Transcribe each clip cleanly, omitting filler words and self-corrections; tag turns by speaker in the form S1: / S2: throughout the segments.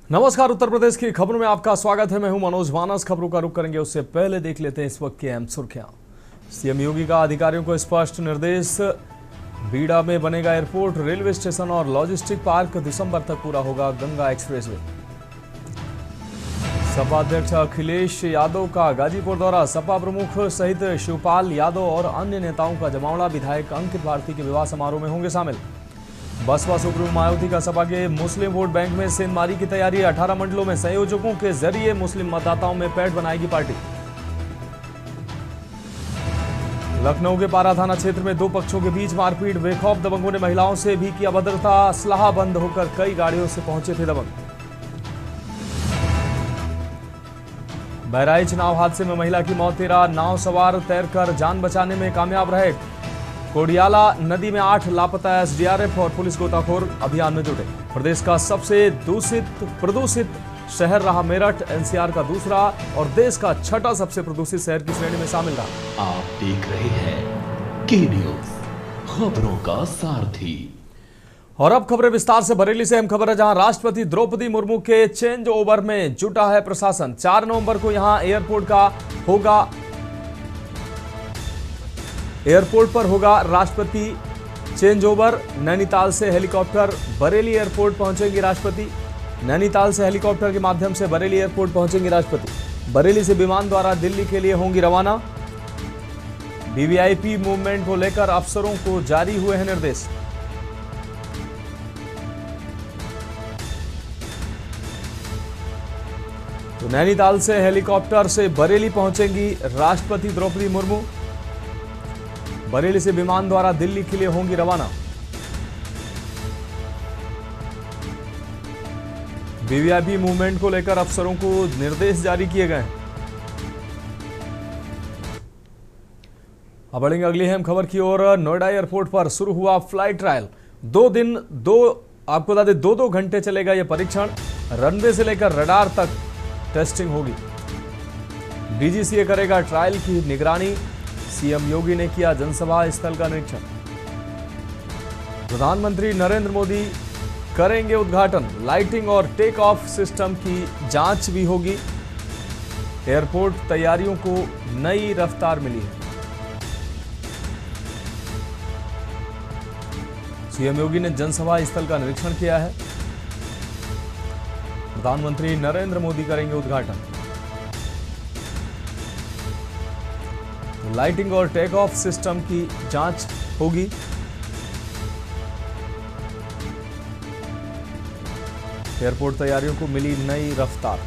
S1: नमस्कार। उत्तर प्रदेश की खबरों में आपका स्वागत है। मैं हूं मनोज मानस। खबरों का रुख करेंगे उससे पहले देख लेते हैं इस वक्त की अहम सुर्खियां। सीएम योगी का अधिकारियों को स्पष्ट निर्देश। बीड़ा में बनेगा एयरपोर्ट, रेलवे स्टेशन और लॉजिस्टिक पार्क। दिसंबर तक पूरा होगा गंगा एक्सप्रेसवे। सपा अध्यक्ष अखिलेश यादव का गाजीपुर दौरा। सपा प्रमुख सहित शिवपाल यादव और अन्य नेताओं का जमावड़ा। विधायक अंकित भारती के विवाह समारोह में होंगे शामिल। बसपा सुप्रीमो मायावती का सपा के मुस्लिम वोट बैंक में सेंधमारी की तैयारी। 18 मंडलों में संयोजकों के जरिए मुस्लिम मतदाताओं में पैठ बनाएगी पार्टी। लखनऊ के पारा थाना क्षेत्र में दो पक्षों के बीच मारपीट। बेखौफ दबंगों ने महिलाओं से भी किया भद्रता। असलाहा बंद होकर कई गाड़ियों से पहुंचे थे दबंग। बहराइच नाव हादसे में महिला की मौत। 13 नाव सवार तैरकर जान बचाने में कामयाब रहे। कोडियाला नदी में 8 लापता। एसडीआरएफ और पुलिस गोताखोर अभियान में जुटे। प्रदेश का सबसे प्रदूषित शहर रहा मेरठ। एनसीआर का दूसरा और देश का छठा सबसे प्रदूषित शहर की श्रेणी में शामिल रहा।
S2: आप देख रहे हैं के न्यूज, खबरों का सारथी।
S1: और अब खबरें विस्तार से। बरेली से अहम खबर है, जहां राष्ट्रपति द्रौपदी मुर्मू के चेंज ओवर में जुटा है प्रशासन। 4 नवंबर को यहां एयरपोर्ट पर होगा राष्ट्रपति चेंज ओवर। नैनीताल से हेलीकॉप्टर बरेली एयरपोर्ट पहुंचेंगे राष्ट्रपति। नैनीताल से हेलीकॉप्टर के माध्यम से बरेली एयरपोर्ट पहुंचेंगे राष्ट्रपति। बरेली से विमान द्वारा दिल्ली के लिए होंगी रवाना। वीवीआईपी मूवमेंट को लेकर अफसरों को जारी हुए हैं निर्देश। तो नैनीताल से हेलीकॉप्टर से बरेली पहुंचेंगी राष्ट्रपति द्रौपदी मुर्मू। बरेली से विमान द्वारा दिल्ली के लिए होंगी रवाना। वीवीआईपी मूवमेंट को लेकर अफसरों को निर्देश जारी किए गए हैं। अब बढ़ेंगे अगली अहम खबर की ओर। नोएडा एयरपोर्ट पर शुरू हुआ फ्लाइट ट्रायल। आपको बता दें 2-2 घंटे चलेगा यह परीक्षण। रनवे से लेकर रडार तक टेस्टिंग होगी। डीजीसीए करेगा ट्रायल की निगरानी। सीएम योगी ने किया जनसभा स्थल का निरीक्षण। प्रधानमंत्री नरेंद्र मोदी करेंगे उद्घाटन। लाइटिंग और टेक ऑफ सिस्टम की जांच भी होगी। एयरपोर्ट तैयारियों को नई रफ्तार मिली है। सीएम योगी ने जनसभा स्थल का निरीक्षण किया है। प्रधानमंत्री नरेंद्र मोदी करेंगे उद्घाटन। लाइटिंग और टेक ऑफ सिस्टम की जांच होगी। एयरपोर्ट तैयारियों को मिली नई रफ्तार।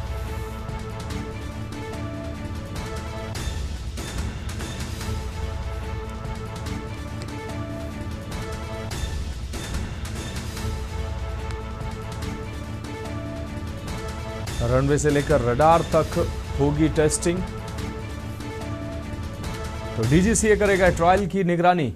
S1: रनवे से लेकर रडार तक होगी टेस्टिंग। तो डीजीसीए करेगा ट्रायल की निगरानी।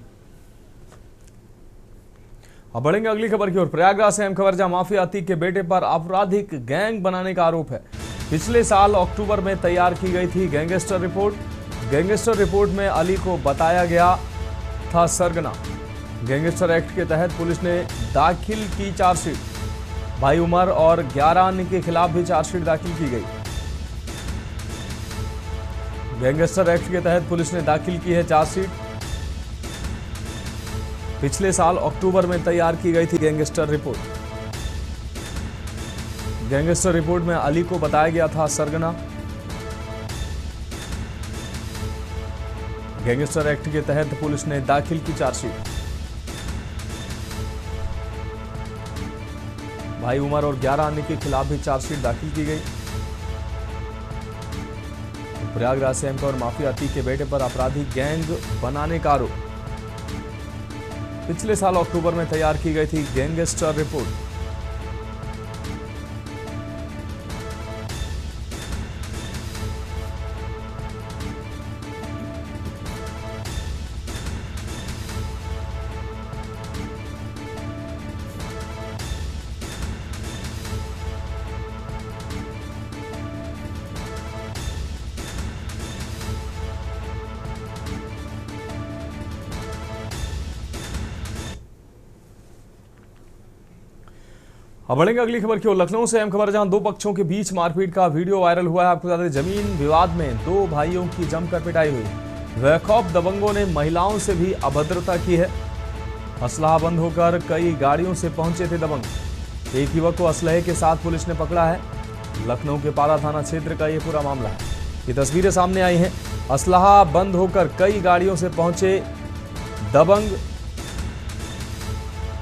S1: अब बढ़ेंगे अगली खबर की ओर। प्रयागराज से अहम खबर, जहां माफिया अतीक के बेटे पर आपराधिक गैंग बनाने का आरोप है। पिछले साल अक्टूबर में तैयार की गई थी गैंगस्टर रिपोर्ट। गैंगस्टर रिपोर्ट में अली को बताया गया था सरगना। गैंगस्टर एक्ट के तहत पुलिस ने दाखिल की चार्जशीट। भाई उमर और 11 अन्य के खिलाफ भी चार्जशीट दाखिल की गई। गैंगस्टर एक्ट के तहत पुलिस ने दाखिल की है चार्जशीट। पिछले साल अक्टूबर में तैयार की गई थी गैंगस्टर रिपोर्ट। गैंगस्टर रिपोर्ट में अली को बताया गया था सरगना। गैंगस्टर एक्ट के तहत पुलिस ने दाखिल की चार्जशीट। भाई उमर और 11 अन्य के खिलाफ भी चार्जशीट दाखिल की गई। प्रयागराज से एमका और माफिया अतीक के बेटे पर आपराधिक गैंग बनाने का आरोप। पिछले साल अक्टूबर में तैयार की गई थी गैंगस्टर रिपोर्ट। अब बढ़ेंगे अगली खबर की ओर। लखनऊ से अहम खबर, जहां दो पक्षों के बीच मारपीट का वीडियो वायरल हुआ है। आपको बता दें, जमीन विवाद में दो भाइयों की जमकर पिटाई हुई। बेखौफ दबंगों ने महिलाओं से भी अभद्रता की है। असलाह बंद होकर कई गाड़ियों से पहुंचे थे दबंग। एक युवक को असलहे के साथ पुलिस ने पकड़ा है। लखनऊ के पारा थाना क्षेत्र का यह पूरा मामला है। ये तस्वीरें सामने आई हैं। असलहा बंद होकर कई गाड़ियों से पहुंचे दबंग।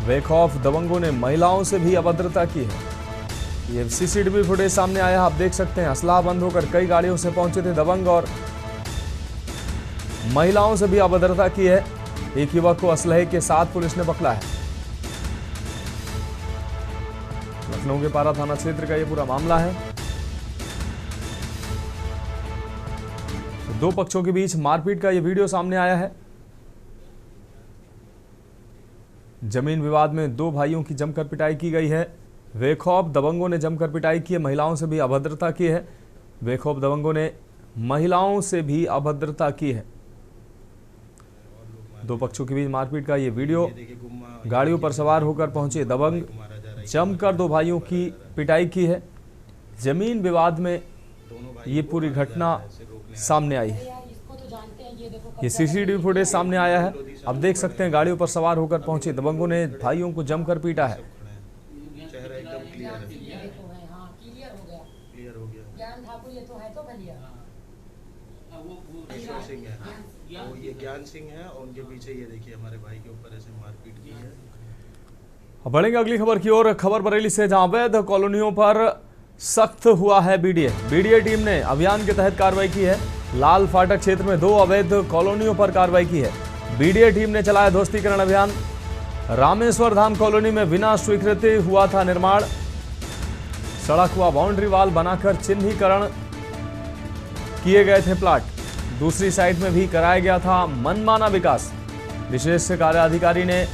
S1: बेखौफ दबंगों ने महिलाओं से भी अभद्रता की है। ये सीसीटीवी फुटेज सामने आया, आप देख सकते हैं। असलाह बंद होकर कई गाड़ियों से पहुंचे थे दबंग और महिलाओं से भी अभद्रता की है। एक युवक को असलहे के साथ पुलिस ने पकड़ा है। लखनऊ के पारा थाना क्षेत्र का यह पूरा मामला है। दो पक्षों के बीच मारपीट का यह वीडियो सामने आया है। जमीन विवाद में दो भाइयों की जमकर पिटाई की गई है। बेखौफ दबंगों ने जमकर पिटाई की है, महिलाओं से भी अभद्रता की है। बेखौफ दबंगों ने महिलाओं से भी अभद्रता की है। दो पक्षों के बीच मारपीट का ये वीडियो। गाड़ियों पर सवार होकर पहुंचे दबंग, जमकर दो भाइयों की पिटाई की है। जमीन विवाद में ये पूरी घटना सामने आई है। ये सीसीटीवी फुटेज सामने आया है, आप देख सकते हैं। गाड़ियों पर सवार होकर पहुंचे दबंगों ने भाइयों को जमकर पीटा है।
S3: चेहरा एकदम क्लियर हो गया। ईश्वर सिंह है, वो ये ज्ञान सिंह है और उनके पीछे ये देखिए हमारे भाई के ऊपर ऐसे मारपीट की है।
S1: अब बढ़ेंगे अगली खबर की ओर। खबर बरेली से, जहां अवैध कॉलोनियों पर सख्त हुआ है बीडीए टीम ने अभियान के तहत कार्रवाई की है। लाल फाटक क्षेत्र में दो अवैध कॉलोनियों पर कार्रवाई की है। बीडीए टीम ने चलाया ध्वस्तीकरण अभियान। रामेश्वर धाम कॉलोनी में बिना स्वीकृति हुआ था निर्माण। सड़क व बाउंड्री वाल बनाकर चिन्हीकरण किए गए थे प्लाट। दूसरी साइड में भी कराया गया था मनमाना विकास। विशेष कार्याधिकारी ने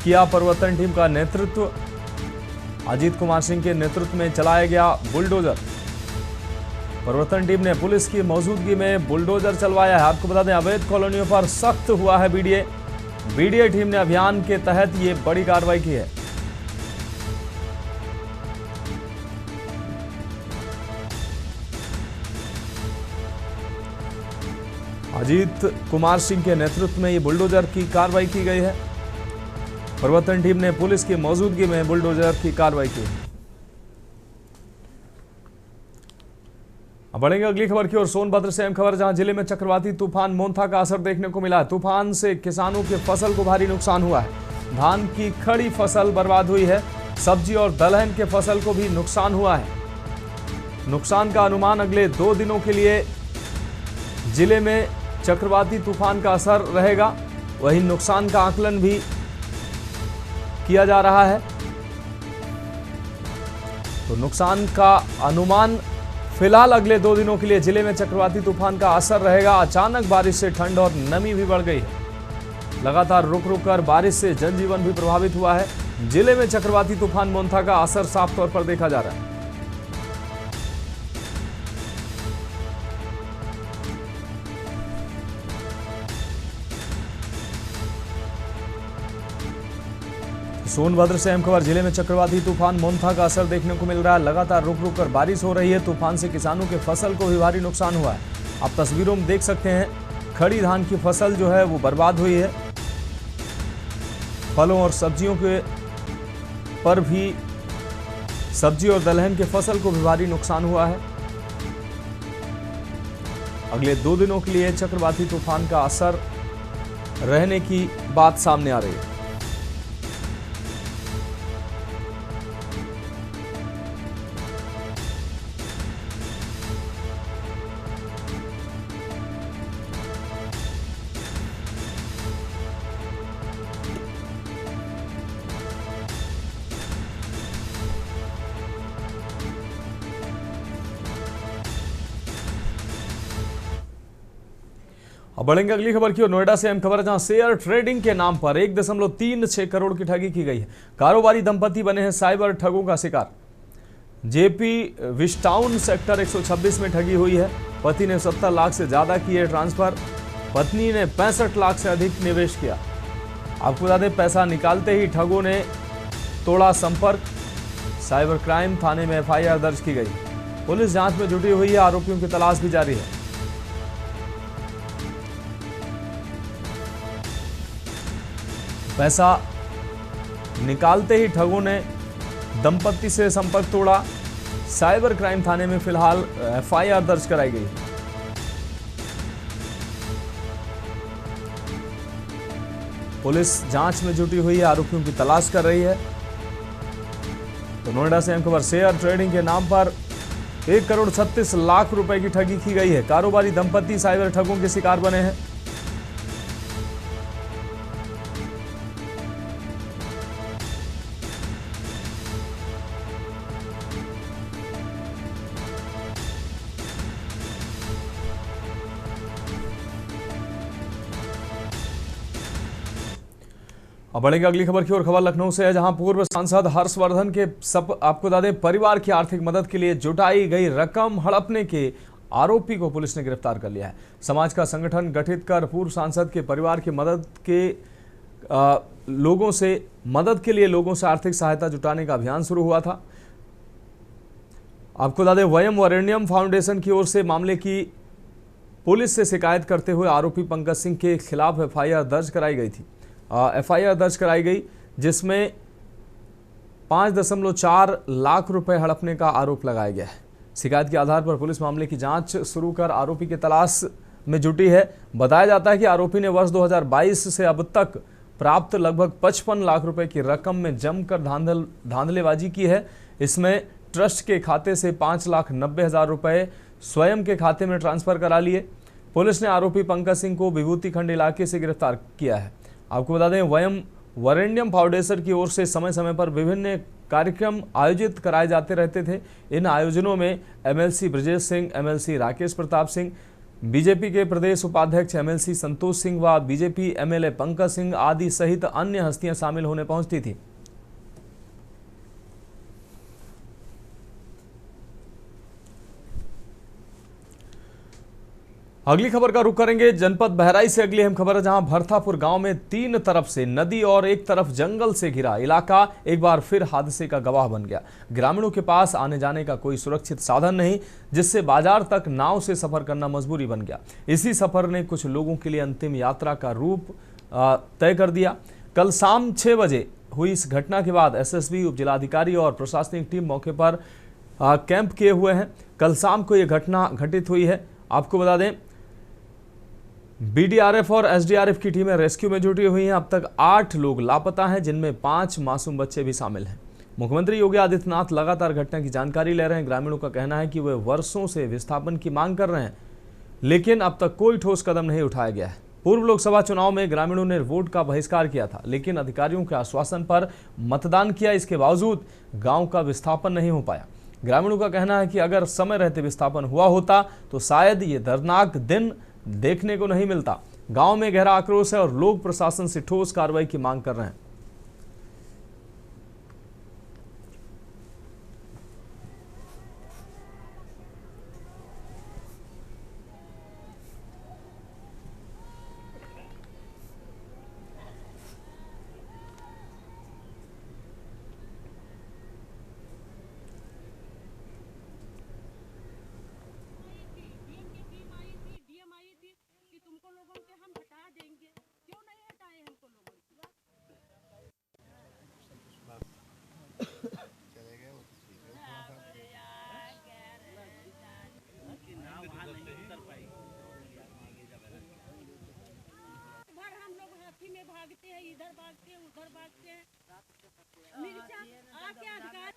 S1: किया परिवर्तन टीम का नेतृत्व। अजीत कुमार सिंह के नेतृत्व में चलाया गया बुलडोजर। परिवर्तन टीम ने पुलिस की मौजूदगी में बुलडोजर चलवाया है। आपको बता दें, अवैध कॉलोनियों पर सख्त हुआ है बीडीए टीम ने अभियान के तहत ये बड़ी कार्रवाई की है। अजीत कुमार सिंह के नेतृत्व में ये बुलडोजर की कार्रवाई की गई है। परिवर्तन टीम ने पुलिस की मौजूदगी में बुलडोजर की कार्रवाई की। अब बढ़ेंगे अगली खबर की ओर। सोनभद्र से अहम खबर, जहां जिले में चक्रवाती तूफान मोंथा का असर देखने को मिला है। तूफान से किसानों के फसल को भारी नुकसान हुआ है। धान की खड़ी फसल बर्बाद हुई है। सब्जी और दलहन के फसल को भी नुकसान हुआ है। नुकसान का अनुमान अगले 2 दिनों के लिए जिले में चक्रवाती तूफान का असर रहेगा। वहीं नुकसान का आकलन भी किया जा रहा है। तो नुकसान का अनुमान फिलहाल अगले 2 दिनों के लिए जिले में चक्रवाती तूफान का असर रहेगा। अचानक बारिश से ठंड और नमी भी बढ़ गई है। लगातार रुक रुक कर बारिश से जनजीवन भी प्रभावित हुआ है। जिले में चक्रवाती तूफान मोंथा का असर साफ तौर पर देखा जा रहा है। सोनभद्र से अहम खबर, जिले में चक्रवाती तूफान मोंथा का असर देखने को मिल रहा है। लगातार रुक रुक कर बारिश हो रही है। तूफान से किसानों के फसल को भी भारी नुकसान हुआ है। आप तस्वीरों में देख सकते हैं, खड़ी धान की फसल जो है वो बर्बाद हुई है। फलों और सब्जियों के पर भी, सब्जी और दलहन के फसल को भी भारी नुकसान हुआ है। अगले 2 दिनों के लिए चक्रवाती तूफान का असर रहने की बात सामने आ रही है। अब बढ़ेंगे अगली खबर की ओर। नोएडा से अहम खबर, जहां शेयर ट्रेडिंग के नाम पर 1.36 करोड़ की ठगी की गई है। कारोबारी दंपति बने हैं साइबर ठगों का शिकार। जेपी विस्टाउन सेक्टर 126 में ठगी हुई है। पति ने 70 लाख से ज्यादा किए ट्रांसफर। पत्नी ने 65 लाख से अधिक निवेश किया। आपको बता दें, पैसा निकालते ही ठगों ने तोड़ा संपर्क। साइबर क्राइम थाने में एफआईआर दर्ज की गई। पुलिस जांच में जुटी हुई है, आरोपियों की तलाश भी जारी है। पैसा निकालते ही ठगों ने दंपत्ति से संपर्क तोड़ा। साइबर क्राइम थाने में फिलहाल एफआईआर दर्ज कराई गई। पुलिस जांच में जुटी हुई है, आरोपियों की तलाश कर रही है। तो नोएडा से अहम खबर, शेयर ट्रेडिंग के नाम पर 1,36 लाख रुपए की ठगी की गई है। कारोबारी दंपत्ति साइबर ठगों के शिकार बने हैं। अब बढ़ेंगे अगली खबर की ओर। खबर लखनऊ से है, जहां पूर्व सांसद हर्षवर्धन के आपको बता दें परिवार की आर्थिक मदद के लिए जुटाई गई रकम हड़पने के आरोपी को पुलिस ने गिरफ्तार कर लिया है। समाज का संगठन गठित कर पूर्व सांसद के परिवार की मदद के लोगों से आर्थिक सहायता जुटाने का अभियान शुरू हुआ था। आपको बता दें वयम वरेण्यम फाउंडेशन की ओर से मामले की पुलिस से शिकायत करते हुए आरोपी पंकज सिंह के खिलाफ एफआईआर दर्ज कराई गई थी। एफआईआर दर्ज कराई गई जिसमें 5.4 लाख रुपए हड़पने का आरोप लगाया गया है। शिकायत के आधार पर पुलिस मामले की जांच शुरू कर आरोपी की तलाश में जुटी है। बताया जाता है कि आरोपी ने वर्ष 2022 से अब तक प्राप्त लगभग 55 लाख रुपए की रकम में जमकर धांधलेबाजी की है। इसमें ट्रस्ट के खाते से 5,90,000 रुपए स्वयं के खाते में ट्रांसफर करा लिए। पुलिस ने आरोपी पंकज सिंह को विभूति खंड इलाके से गिरफ्तार किया है। आपको बता दें वयम वरेण्यम फाउंडेशन की ओर से समय समय पर विभिन्न कार्यक्रम आयोजित कराए जाते रहते थे। इन आयोजनों में MLC Brajesh Singh, MLC Rakesh Pratap Singh, BJP के प्रदेश उपाध्यक्ष एमएलसी संतोष सिंह व बीजेपी एमएलए पंकज सिंह आदि सहित अन्य हस्तियां शामिल होने पहुंचती थी। अगली खबर का रुख करेंगे जनपद बहराइच से। अगली अहम खबर है, जहां भरथापुर गांव में 3 तरफ से नदी और एक तरफ जंगल से घिरा इलाका एक बार फिर हादसे का गवाह बन गया। ग्रामीणों के पास आने जाने का कोई सुरक्षित साधन नहीं, जिससे बाजार तक नाव से सफर करना मजबूरी बन गया। इसी सफर ने कुछ लोगों के लिए अंतिम यात्रा का रूप तय कर दिया। कल शाम 6 बजे हुई इस घटना के बाद एसएसबी, उप जिलाधिकारी और प्रशासनिक टीम मौके पर कैंप किए हुए हैं। कल शाम को यह घटना घटित हुई है। आपको बता दें बीडीआरएफ और एसडीआरएफ की टीमें रेस्क्यू में जुटी हुई हैं। अब तक 8 लोग लापता हैं, जिनमें 5 मासूम बच्चे भी शामिल हैं। मुख्यमंत्री योगी आदित्यनाथ लगातार घटना की जानकारी ले रहे हैं। ग्रामीणों का कहना है कि वे वर्षों से विस्थापन की मांग कर रहे हैं, लेकिन अब तक कोई ठोस कदम नहीं उठाया गया है। पूर्व लोकसभा चुनाव में ग्रामीणों ने वोट का बहिष्कार किया था, लेकिन अधिकारियों के आश्वासन पर मतदान किया। इसके बावजूद गाँव का विस्थापन नहीं हो पाया। ग्रामीणों का कहना है कि अगर समय रहते विस्थापन हुआ होता तो शायद ये दर्दनाक दिन देखने को नहीं मिलता। गांव में गहरा आक्रोश है और लोग प्रशासन से ठोस कार्रवाई की मांग कर रहे हैं।
S4: भागते हैं, इधर भागते हैं, उधर भागते हैं। मिर्चा आके अधिकार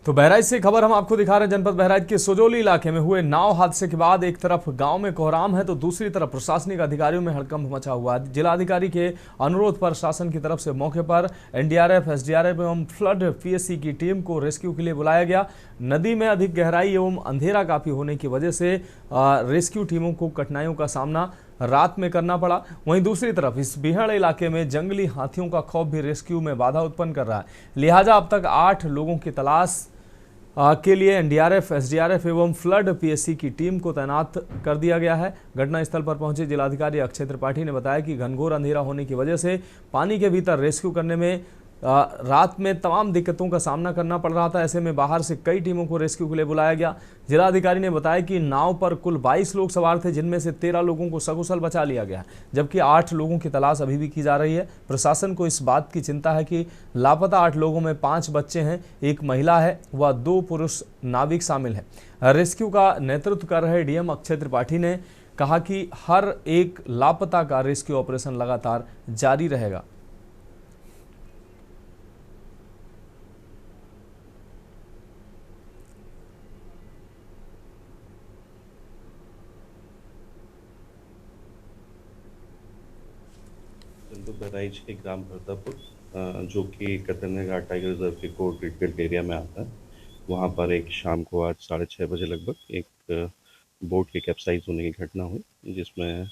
S1: तो बहराइच से खबर हम आपको दिखा रहे हैं। जनपद बहराइच के सोजोली इलाके में हुए नाव हादसे के बाद एक तरफ गांव में कोहराम है तो दूसरी तरफ प्रशासनिक अधिकारियों में हड़कंप मचा हुआ है। जिलाधिकारी के अनुरोध पर शासन की तरफ से मौके पर एनडीआरएफ, एसडीआरएफ एवं फ्लड पीएससी की टीम को रेस्क्यू के लिए बुलाया गया। नदी में अधिक गहराई एवं अंधेरा काफी होने की वजह से रेस्क्यू टीमों को कठिनाइयों का सामना रात में करना पड़ा। वहीं दूसरी तरफ इस बिहड़ इलाके में जंगली हाथियों का खौफ भी रेस्क्यू में बाधा उत्पन्न कर रहा है। लिहाजा अब तक 8 लोगों की तलाश के लिए एनडीआरएफ, एसडीआरएफ एवं फ्लड पीएससी की टीम को तैनात कर दिया गया है। घटनास्थल पर पहुंचे जिलाधिकारी अक्षय त्रिपाठी ने बताया कि घनघोर अंधेरा होने की वजह से पानी के भीतर रेस्क्यू करने में रात में तमाम दिक्कतों का सामना करना पड़ रहा था। ऐसे में बाहर से कई टीमों को रेस्क्यू के लिए बुलाया गया। जिलाधिकारी ने बताया कि नाव पर कुल 22 लोग सवार थे, जिनमें से 13 लोगों को सकुशल बचा लिया गया, जबकि 8 लोगों की तलाश अभी भी की जा रही है। प्रशासन को इस बात की चिंता है कि लापता 8 लोगों में 5 बच्चे हैं, 1 महिला है व 2 पुरुष नाविक शामिल हैं। रेस्क्यू का नेतृत्व कर रहे डीएम अक्षय त्रिपाठी ने कहा कि हर एक लापता का रेस्क्यू ऑपरेशन लगातार जारी रहेगा।
S5: बहराइच के ग्राम भरतापुर, जो कि कतरनी घाट टाइगर रिजर्व के कोर क्रिटिकल एरिया में आता है, वहाँ पर एक शाम को आज 6:30 बजे लगभग एक बोट के कैप्साइज होने की घटना हुई, जिसमें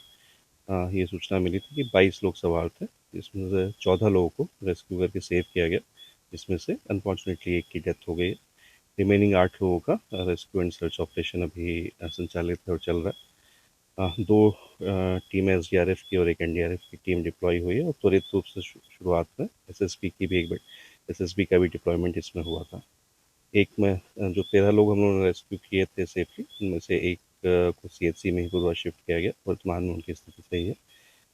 S5: ये सूचना मिली थी कि 22 लोग सवार थे, जिसमें से 14 लोगों को रेस्क्यू करके सेव किया गया, जिसमें से अनफॉर्चुनेटली 1 की डेथ हो गई है। रिमेनिंग 8 लोगों का रेस्क्यू एंड सर्च ऑपरेशन अभी संचालित है और चल रहा है। 2 टीम एसडीआरएफ की और 1 एनडीआरएफ की टीम डिप्लॉय हुई है और त्वरित रूप से शुरुआत में एसएसबी का भी डिप्लॉयमेंट इसमें हुआ था। एक में जो 13 लोग हम लोगों ने रेस्क्यू किए थे सेफली, उनमें से 1 को सीएचसी में ही पूर्वा शिफ्ट किया गया। वर्तमान में उनकी स्थिति सही है।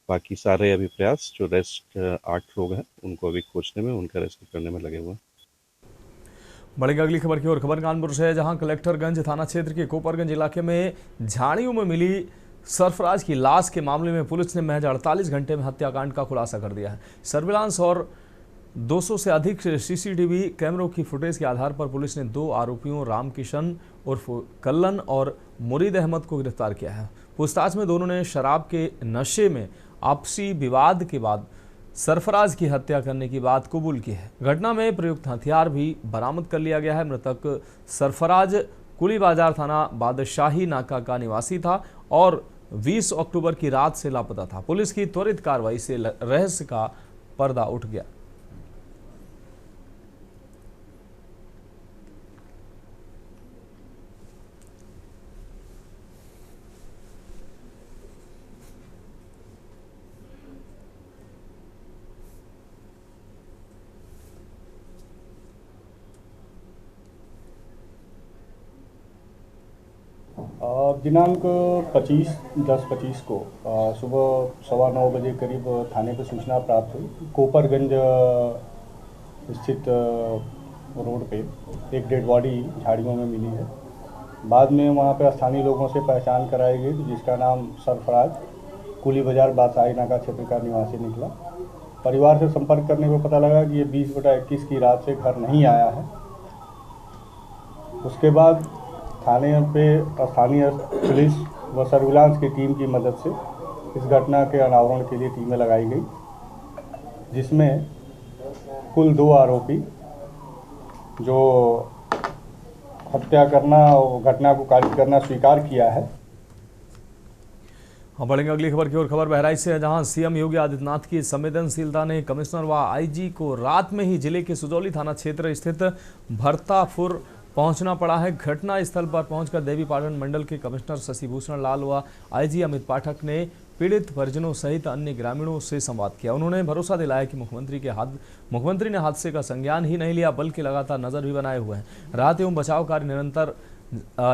S5: बाकी सारे अभी प्रयास जो रेस्ट 8 लोग हैं उनको अभी खोजने में, उनका रेस्क्यू करने में लगे हुए हैं।
S1: बढ़ेंगे अगली खबर की ओर। खबर कानपुर से है, जहां कलेक्टरगंज थाना क्षेत्र के कोपरगंज इलाके में झाड़ियों में मिली सरफराज की लाश के मामले में पुलिस ने महज 48 घंटे में हत्याकांड का खुलासा कर दिया है। सर्विलांस और 200 से अधिक सीसीटीवी कैमरों की फुटेज के आधार पर पुलिस ने 2 आरोपियों रामकिशन उर्फ कल्लन और मुरीद अहमद को गिरफ्तार किया है। पूछताछ में दोनों ने शराब के नशे में आपसी विवाद के बाद सरफराज की हत्या करने की बात कबूल की है। घटना में प्रयुक्त हथियार भी बरामद कर लिया गया है। मृतक सरफराज कुली बाजार थाना बादशाही नाका का निवासी था और 20 अक्टूबर की रात से लापता था। पुलिस की त्वरित कार्रवाई से रहस्य का पर्दा उठ गया।
S6: दिनांक 25/10/25 को सुबह 9:15 बजे करीब थाने पर सूचना प्राप्त हुई। कोपरगंज स्थित रोड पे एक डेड बॉडी झाड़ियों में मिली है। बाद में वहाँ पे स्थानीय लोगों से पहचान कराई गई, जिसका नाम सरफराज कुली बाजार बादशाही नाका क्षेत्र का निवासी निकला। परिवार से संपर्क करने पर पता लगा कि ये 20/21 की रात से घर नहीं आया है। उसके बाद थाने पे स्थानीय पुलिस व सर्विलांस की टीम की मदद से इस घटना के अनावरण के लिए टीमें लगाई गई, जिसमें कुल 2 आरोपी जो हत्या करना और घटना को कारित करना स्वीकार किया है।
S1: हम बढ़ेंगे अगली खबर की ओर। खबर बहराइच से है, जहां सीएम योगी आदित्यनाथ की संवेदनशीलता ने कमिश्नर व आईजी को रात में ही जिले के सुजौली थाना क्षेत्र स्थित भरतापुर पहुंचना पड़ा है। घटना स्थल पर पहुंचकर देवीपाटन मंडल के कमिश्नर शशिभूषण लाल व आईजी अमित पाठक ने पीड़ित परिजनों सहित अन्य ग्रामीणों से संवाद किया। उन्होंने भरोसा दिलाया कि मुख्यमंत्री ने हादसे का संज्ञान ही नहीं लिया, बल्कि लगातार नजर भी बनाए हुए हैं। राहत एवं बचाव कार्य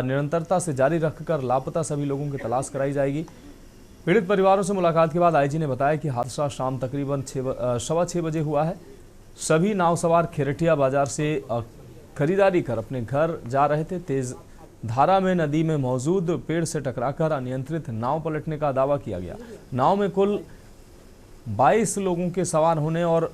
S1: निरंतरता से जारी रखकर लापता सभी लोगों की तलाश कराई जाएगी। पीड़ित परिवारों से मुलाकात के बाद आईजी ने बताया कि हादसा शाम तकरीबन 6:15 बजे हुआ है। सभी नाव सवार खेरठिया बाजार से खरीदारी कर अपने घर जा रहे थे। तेज धारा में नदी में मौजूद पेड़ से टकराकर अनियंत्रित नाव पलटने का दावा किया गया। नाव में कुल 22 लोगों के सवार होने और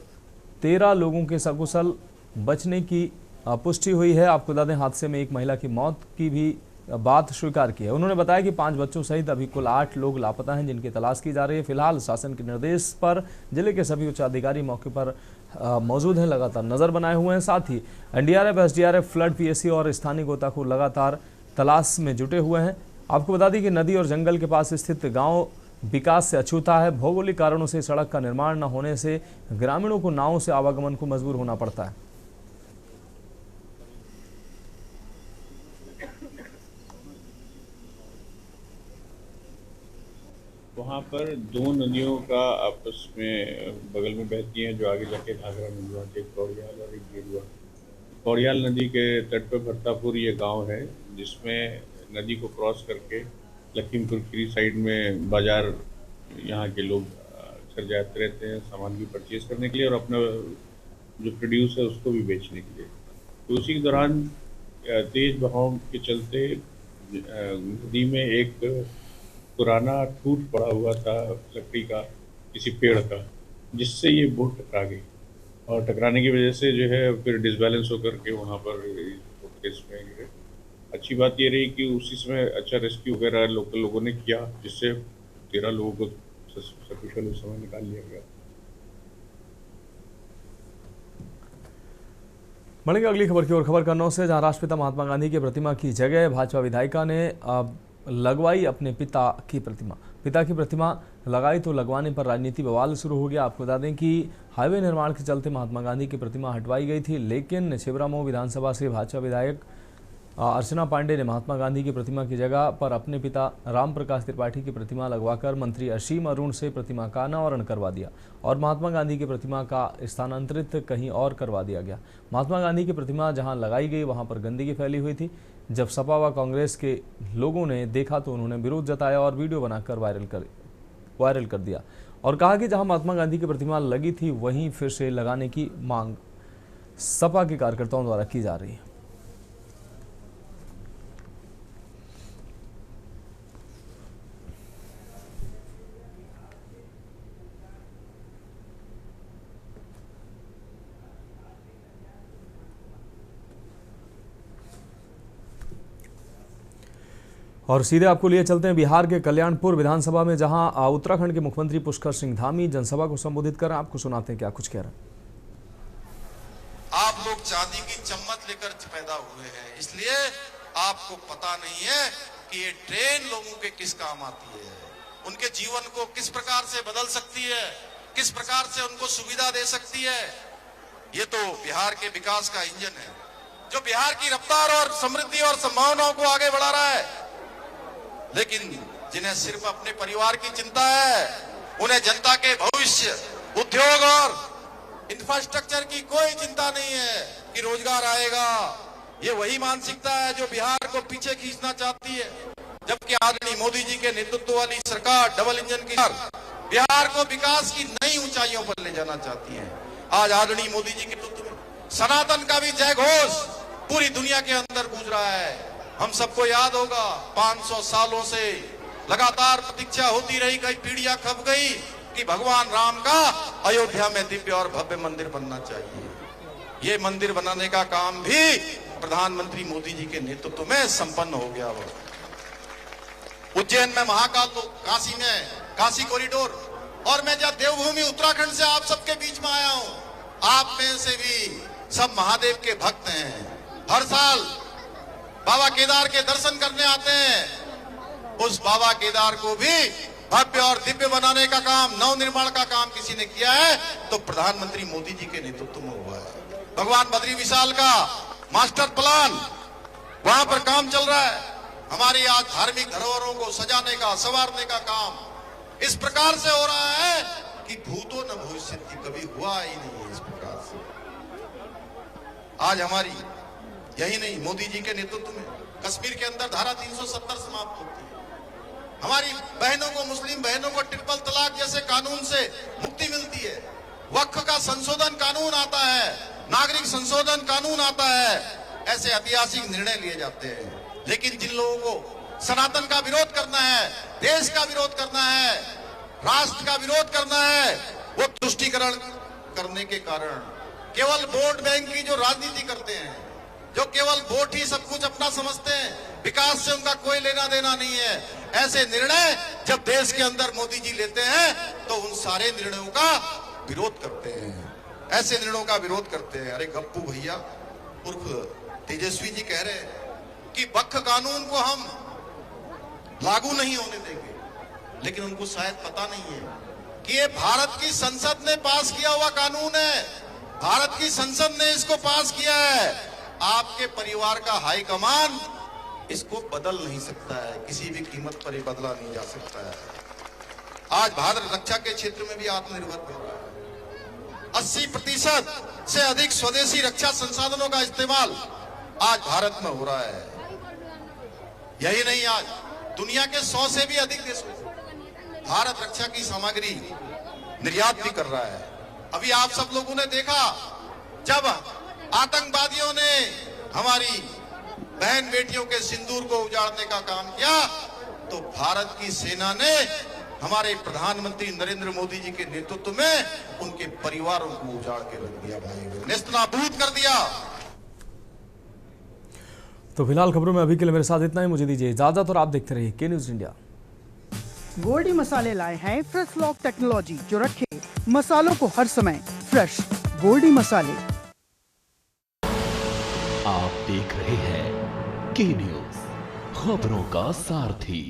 S1: 13 लोगों के सकुशल बचने की पुष्टि हुई है। आपको बता दें, हादसे में एक महिला की मौत की भी बात स्वीकार की है। उन्होंने बताया कि 5 बच्चों सहित अभी कुल 8 लोग लापता हैं, जिनकी तलाश की जा रही है। फिलहाल शासन के निर्देश पर जिले के सभी उच्च अधिकारी मौके पर मौजूद हैं, लगातार नजर बनाए हुए हैं। साथ ही एनडीआरएफ, एसडीआरएफ, फ्लड पीएससी और स्थानीय गोताखोर लगातार तलाश में जुटे हुए हैं। आपको बता दें कि नदी और जंगल के पास स्थित गांव विकास से अछूता है। भौगोलिक कारणों से सड़क का निर्माण न होने से ग्रामीणों को नावों से आवागमन को मजबूर होना पड़ता है।
S7: वहाँ पर दो नदियों का आपस में बगल में बहती हैं, जो आगे जाके घाघरा नदी होती है, कौड़ियाल और एक गेरुआ। कौड़ियाल नदी के तट पर भरतापुर ये गांव है, जिसमें नदी को क्रॉस करके लखीमपुर खीरी साइड में बाजार यहाँ के लोग अक्सर जाते रहते हैं सामान भी परचेज करने के लिए और अपना जो प्रोड्यूस है उसको भी बेचने के लिए। तो उसी के दौरान तेज बहाव के चलते नदी में एक पुराना टूट पड़ा हुआ था लकड़ी का किसी पेड़ का, जिससे ये बोट टकरा गई और टकराने की वजह से जो है फिर डिसबैलेंस होकर के वहाँ पर इसमें गिरे। अच्छी बात ये रही कि उसी समय अच्छा रेस्क्यू वगैरह लोकल लोगों ने किया, जिससे 13 लोगों को सकुशल उस समय निकाल लिया गया।
S1: बढ़ेंगे अगली खबर की ओर। खबर कन्नौज से, जहां राष्ट्रपिता महात्मा गांधी की प्रतिमा की जगह भाजपा विधायिका ने लगवाई अपने पिता की प्रतिमा। पिता की प्रतिमा लगाई तो लगवाने पर राजनीति बवाल शुरू हो गया। आपको बता दें कि हाईवे निर्माण के चलते महात्मा गांधी की प्रतिमा हटवाई गई थी, लेकिन छिबरामऊ विधानसभा से भाजपा विधायक अर्चना पांडे ने महात्मा गांधी की प्रतिमा की जगह पर अपने पिता राम प्रकाश त्रिपाठी की प्रतिमा लगवाकर मंत्री असीम अरुण से प्रतिमा का अनावरण करवा दिया और महात्मा गांधी की प्रतिमा का स्थानांतरित कहीं और करवा दिया गया। महात्मा गांधी की प्रतिमा जहां लगाई गई वहां पर गंदगी फैली हुई थी। जब सपा व कांग्रेस के लोगों ने देखा तो उन्होंने विरोध जताया और वीडियो बनाकर वायरल कर दिया और कहा कि जहां महात्मा गांधी की प्रतिमा लगी थी वहीं फिर से लगाने की मांग सपा के कार्यकर्ताओं द्वारा की जा रही है। और सीधे आपको लिए चलते हैं बिहार के कल्याणपुर विधानसभा में, जहां उत्तराखंड के मुख्यमंत्री पुष्कर सिंह धामी जनसभा को संबोधित कर आपको सुनाते हैं क्या कुछ कह रहे हैं।
S8: आप लोग चांदी की चम्मच लेकर पैदा हुए हैं, इसलिए आपको पता नहीं है कि ये ट्रेन लोगों के किस काम आती है, उनके जीवन को किस प्रकार से बदल सकती है, किस प्रकार से उनको सुविधा दे सकती है। ये तो बिहार के विकास का इंजन है, जो बिहार की रफ्तार और समृद्धि और संभावनाओं को आगे बढ़ा रहा है। लेकिन जिन्हें सिर्फ अपने परिवार की चिंता है, उन्हें जनता के भविष्य, उद्योग और इंफ्रास्ट्रक्चर की कोई चिंता नहीं है कि रोजगार आएगा। ये वही मानसिकता है जो बिहार को पीछे खींचना चाहती है, जबकि आदरणीय मोदी जी के नेतृत्व वाली सरकार डबल इंजन की बिहार को विकास की नई ऊंचाइयों पर ले जाना चाहती है। आज आदरणीय मोदी जी के नेतृत्व में सनातन का भी जय घोष पूरी दुनिया के अंदर गूंज रहा है। हम सबको याद होगा 500 सालों से लगातार प्रतीक्षा होती रही, कई पीढ़ियां खप गई कि भगवान राम का अयोध्या में दिव्य और भव्य मंदिर बनना चाहिए। ये मंदिर बनाने का काम भी प्रधानमंत्री मोदी जी के नेतृत्व में संपन्न हो गया। उज्जैन में महाकाल, काशी में काशी कॉरिडोर, और मैं जब देवभूमि उत्तराखंड से आप सबके बीच में आया हूं, आप में से भी सब महादेव के भक्त हैं। हर साल बाबा केदार के दर्शन करने आते हैं। उस बाबा केदार को भी भव्य और दिव्य बनाने का काम, नव निर्माण का काम किसी ने किया है तो प्रधानमंत्री मोदी जी के नेतृत्व में हुआ है। भगवान बद्री विशाल का मास्टर प्लान वहां पर काम चल रहा है। हमारी आज धार्मिक धरोहरों को सजाने का, संवारने का काम इस प्रकार से हो रहा है कि भूतो न भविष्यति, कभी हुआ ही नहीं है इस प्रकार से। आज हमारी यही नहीं, मोदी जी के नेतृत्व में कश्मीर के अंदर धारा 370 समाप्त होती है। हमारी बहनों को, मुस्लिम बहनों को ट्रिपल तलाक जैसे कानून से मुक्ति मिलती है। वक्फ का संशोधन कानून आता है, नागरिक संशोधन कानून आता है। ऐसे ऐतिहासिक निर्णय लिए जाते हैं। लेकिन जिन लोगों को सनातन का विरोध करना है, देश का विरोध करना है, राष्ट्र का विरोध करना है, वो तुष्टीकरण करने के कारण केवल वोट बैंक की जो राजनीति करते हैं, जो केवल वोट ही सब कुछ अपना समझते हैं, विकास से उनका कोई लेना देना नहीं है। ऐसे निर्णय जब देश के अंदर मोदी जी लेते हैं तो उन सारे निर्णयों का विरोध करते हैं, ऐसे निर्णयों का विरोध करते हैं। अरे गप्पू भैया उर्फ तेजस्वी जी कह रहे हैं कि वक्फ कानून को हम लागू नहीं होने देंगे, लेकिन उनको शायद पता नहीं है कि ये भारत की संसद ने पास किया हुआ कानून है। भारत की संसद ने इसको पास किया है। आपके परिवार का हाईकमान इसको बदल नहीं सकता है, किसी भी कीमत पर ये बदला नहीं जा सकता है। आज भारत रक्षा के क्षेत्र में भी आत्मनिर्भर हो रहा है। 80% से अधिक स्वदेशी रक्षा संसाधनों का इस्तेमाल आज भारत में हो रहा है। यही नहीं, आज दुनिया के 100 से भी अधिक देशों में भारत रक्षा की सामग्री निर्यात भी कर रहा है। अभी आप सब लोगों ने देखा, जब आतंकवादियों ने हमारी बहन बेटियों के सिंदूर को उजाड़ने का काम किया, तो भारत की सेना ने हमारे प्रधानमंत्री नरेंद्र मोदी जी के नेतृत्व में उनके परिवारों को उजाड़ के रख दिया, भाई नेस्तनाबूद कर दिया।
S1: तो फिलहाल खबरों में अभी के लिए मेरे साथ इतना ही। मुझे दीजिए इजाजत और आप देखते रहिए के न्यूज इंडिया।
S9: गोल्डी मसाले लाए हैं फ्रेश लॉक टेक्नोलॉजी, जो रखे मसालों को हर समय फ्रेश। गोल्डी मसाले।
S2: आप देख रहे हैं के न्यूज, खबरों का सारथी।